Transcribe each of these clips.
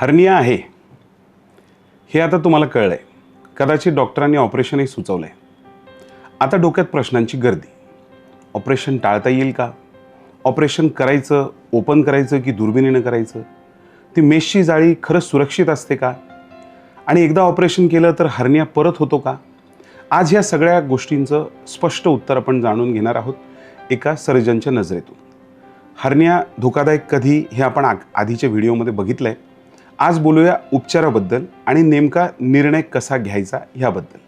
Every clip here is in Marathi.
हर्निया आहे हे आता तुम्हाला कळलंय. कदाचित डॉक्टरांनी ऑपरेशनही सुचवलंय. आता डोक्यात प्रश्नांची गर्दी. ऑपरेशन टाळता येईल का? ऑपरेशन करायचं, ओपन करायचं की दुर्बिणीनं करायचं? ती मेशची जाळी खरंच सुरक्षित असते का? आणि एकदा ऑपरेशन केलं तर हर्निया परत होतो का? आज ह्या सगळ्या गोष्टींचं स्पष्ट उत्तर आपण जाणून घेणार आहोत एका सर्जनच्या नजरेतून. हर्निया धोकादायक कधी हे आपण आधीच्या व्हिडिओमध्ये बघितलंय. आज बोलूया उपचाराबद्दल आणि नेमका निर्णय कसा घ्यायचा ह्याबद्दल.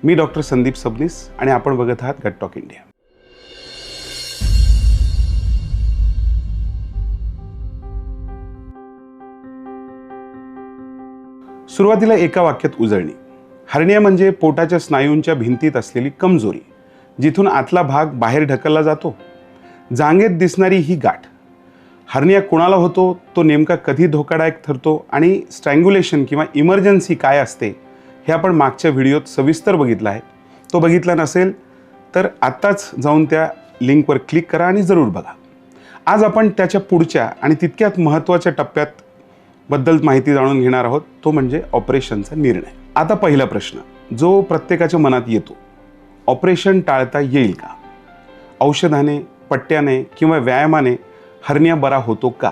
मी डॉक्टर संदीप सबनीस आणि आपण बघत आहात गट टॉक इंडिया. सुरुवातीला एका वाक्यात उजळणी. हर्निया म्हणजे पोटाच्या स्नायूंच्या भिंतीत असलेली कमजोरी, जिथून आतला भाग बाहेर ढकलला जातो. जांघेत दिसणारी ही गाठ. हर्निया कोणाला होतो, तो नेमका कधी धोकादायक ठरतो आणि स्ट्रँग्युलेशन किंवा इमर्जन्सी काय असते हे आपण मागच्या व्हिडिओत सविस्तर बघितलं आहे. तो बघितला नसेल तर आत्ताच जाऊन त्या लिंकवर क्लिक करा आणि जरूर बघा. आज आपण त्याच्या पुढच्या आणि तितक्यात महत्त्वाच्या टप्प्यात बद्दल माहिती जाणून घेणार आहोत, तो म्हणजे ऑपरेशनचा निर्णय. आता पहिला प्रश्न जो प्रत्येकाच्या मनात येतो, ऑपरेशन टाळता येईल का? औषधाने, पट्ट्याने किंवा व्यायामाने हर्निया बरा होतो का?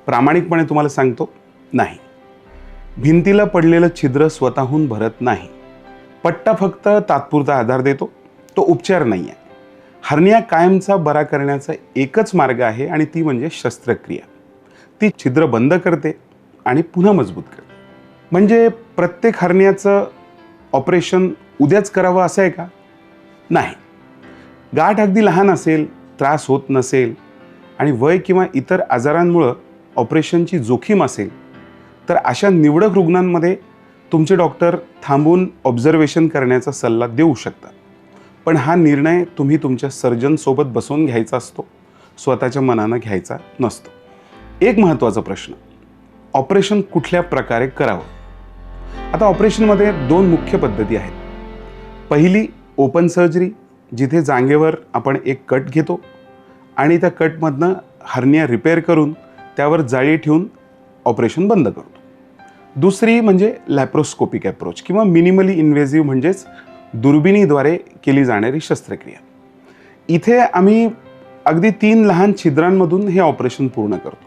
प्रामाणिकपणे तुम्हाला सांगतो, नाही. भिंतीला पडलेलं छिद्र स्वतःहून भरत नाही. पट्टा फक्त तात्पुरता आधार देतो, तो उपचार नाही आहे. हर्निया कायमचा बरा करण्याचा एकच मार्ग आहे आणि ती म्हणजे शस्त्रक्रिया. ती छिद्र बंद करते आणि पुन्हा मजबूत करते. म्हणजे प्रत्येक हर्नियाचं ऑपरेशन उद्याच करावं असं आहे का? नाही. गाठ अगदी लहान असेल, त्रास होत नसेल आणि वय किंवा इतर आजारांमुळं ऑपरेशनची जोखीम असेल तर अशा निवडक रुग्णांमध्ये तुमचे डॉक्टर थांबून ऑब्झर्वेशन करण्याचा सल्ला देऊ शकतात. पण हा निर्णय तुम्ही तुमच्या सर्जनसोबत बसवून घ्यायचा असतो, स्वतःच्या मनानं घ्यायचा नसतो. एक महत्त्वाचा प्रश्न, ऑपरेशन कुठल्या प्रकारे करावं? आता ऑपरेशनमध्ये दोन मुख्य पद्धती आहेत. पहिली ओपन सर्जरी, जिथे जांघेवर आपण एक कट घेतो आणि त्या कटमधनं हर्निया रिपेअर करून त्यावर जाळी ठेवून ऑपरेशन बंद करतो. दुसरी म्हणजे लॅप्रोस्कोपिक अप्रोच किंवा मिनिमली इन्व्हेजिव्ह, म्हणजेच दुर्बिणीद्वारे केली जाणारी शस्त्रक्रिया. इथे आम्ही अगदी 3 लहान छिद्रांमधून हे ऑपरेशन पूर्ण करतो.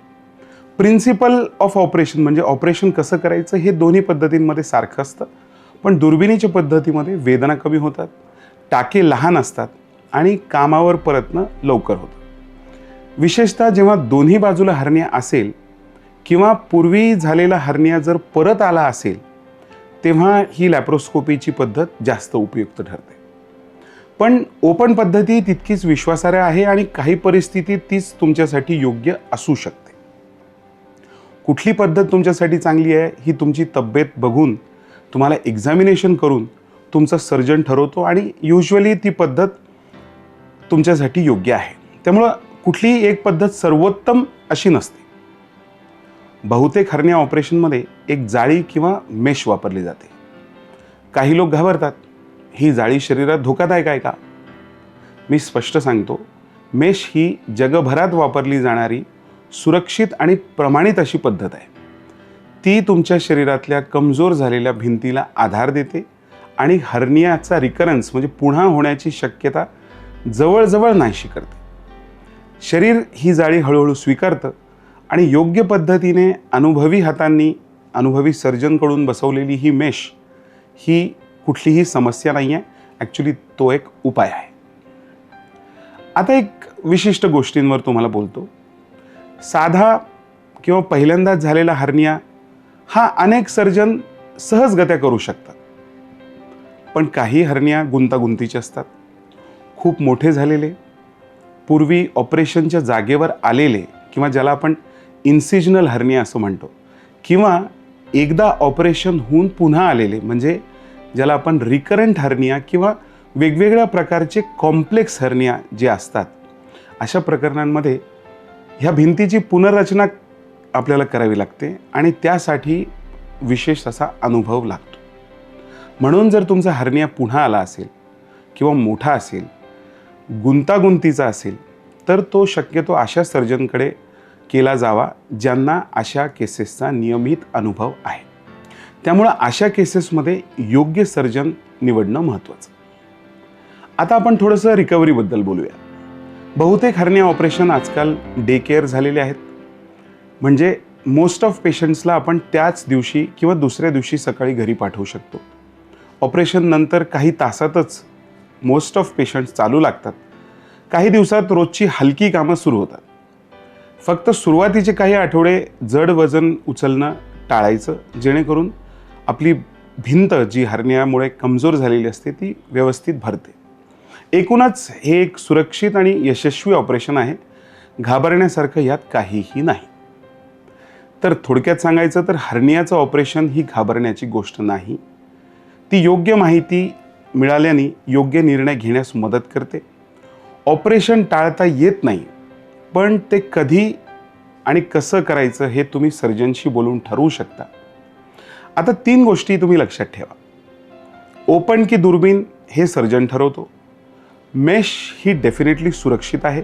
प्रिन्सिपल ऑफ ऑपरेशन म्हणजे ऑपरेशन कसं करायचं हे दोन्ही पद्धतींमध्ये सारखं असतं, पण दुर्बिणीच्या पद्धतीमध्ये वेदना कमी होतात, टाके लहान असतात आणि कामावर परतणं लवकर होतं. विशेषतः जेव्हा दोन्ही बाजूला हर्निया असेल किंवा पूर्वी झालेला हर्निया जर परत आला असेल तेव्हा ही लॅप्रोस्कोपीची पद्धत जास्त उपयुक्त ठरते. पण ओपन पद्धती तितकीच विश्वासार्ह आहे आणि काही परिस्थितीत तीच तुमच्यासाठी योग्य असू शकते. कुठली पद्धत तुमच्यासाठी चांगली आहे ही तुमची तब्येत बघून, तुम्हाला एक्झामिनेशन करून तुमचा सर्जन ठरवतो आणि युजली ती पद्धत तुमच्यासाठी योग्य आहे. त्यामुळं कुठलीही एक पद्धत सर्वोत्तम अशी नसते. बहुतेक हर्निया ऑपरेशनमध्ये एक जाळी किंवा मेश वापरली जाते. काही लोक घाबरतात, ही जाळी शरीरात धोकादायक आहे का? मी स्पष्ट सांगतो, मेश ही जगभरात वापरली जाणारी सुरक्षित आणि प्रमाणित अशी पद्धत आहे. ती तुमच्या शरीरातल्या कमजोर झालेल्या भिंतीला आधार देते आणि हर्नियाचा रिकरन्स म्हणजे पुन्हा होण्याची शक्यता जवळजवळ नाहीशी करते. शरीर ही जाळी हळूहळू स्वीकारतं आणि योग्य पद्धतीने अनुभवी हातांनी, अनुभवी सर्जनकडून बसवलेली ही मेश ही कुठलीही समस्या नाही आहे. ॲक्च्युली तो एक उपाय आहे. आता एक विशिष्ट गोष्टींवर तुम्हाला बोलतो. साधा किंवा पहिल्यांदाच झालेला हर्निया हा अनेक सर्जन सहजगत्या करू शकतात. पण काही हर्निया गुंतागुंतीचे असतात, खूप मोठे झालेले, पूर्वी ऑपरेशनच्या जागेवर आलेले किंवा ज्याला आपण इन्सिजनल हर्निया असं म्हणतो, किंवा एकदा ऑपरेशन होऊन पुन्हा आलेले म्हणजे ज्याला आपण रिकरंट हर्निया किंवा वेगवेगळ्या प्रकारचे कॉम्प्लेक्स हर्निया जे असतात. अशा प्रकरणांमध्ये ह्या भिंतीची पुनर्रचना आपल्याला करावी लागते आणि त्यासाठी विशेष असा अनुभव लागतो. म्हणून जर तुमचा हर्निया पुन्हा आला असेल किंवा मोठा असेल, गुंतागुंतीचा असेल, तर तो शक्यतो अशा सर्जनकडे केला जावा ज्यांना अशा केसेसचा नियमित अनुभव आहे. त्यामुळं अशा केसेसमध्ये योग्य सर्जन निवडणं महत्त्वाचं. आता आपण थोडंसं रिकव्हरीबद्दल बोलूया. बहुतेक हर्निया ऑपरेशन आजकाल डे केअर झालेले आहेत. म्हणजे मोस्ट ऑफ पेशंट्सला आपण त्याच दिवशी किंवा दुसऱ्या दिवशी सकाळी घरी पाठवू शकतो. ऑपरेशन नंतर काही तासातच मोस्ट ऑफ पेशंट्स चालू लागतात. काही दिवसात रोजची हलकी कामं सुरू होतात. फक्त सुरुवातीचे काही आठवडे जड वजन उचलणं टाळायचं, जेणेकरून आपली भिंत जी हर्नियामुळे कमजोर झालेली असते ती व्यवस्थित भरते. एकूणच हे एक सुरक्षित आणि यशस्वी ऑपरेशन आहे. घाबरण्यासारखं यात काहीही नाही. तर थोडक्यात सांगायचं तर हर्नियाचं ऑपरेशन ही घाबरण्याची गोष्ट नाही. ती योग्य माहिती मिळाल्याने योग्य निर्णय घेण्यास मदत करते. ऑपरेशन टाळता येत नाही, पण ते कधी आणि कसं करायचं हे तुम्ही सर्जनशी बोलून ठरवू शकता. आता 3 गोष्टी तुम्ही लक्षात ठेवा. ओपन की दुर्बीण हे सर्जन ठरवतो. मेश ही डेफिनेटली सुरक्षित आहे.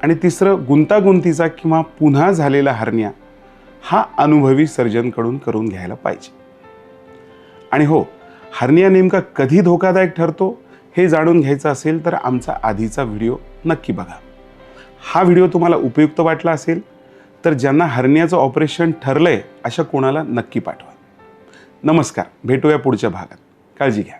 आणि तिसरं, गुंतागुंतीचा किंवा पुन्हा झालेला हर्निया हा अनुभवी सर्जनकडून करून घ्यायला पाहिजे. आणि हो, हर्निया नेमका कधी धोकादायक ठरतो हे जाणून घ्यायचं असेल तर आमचा आधीचा व्हिडिओ नक्की बघा. हा व्हिडिओ तुम्हाला उपयुक्त वाटला असेल तर ज्यांना हर्नियाचं ऑपरेशन ठरलंय अशा कोणाला नक्की पाठवा. नमस्कार, भेटूया पुढच्या भागात. काळजी घ्या.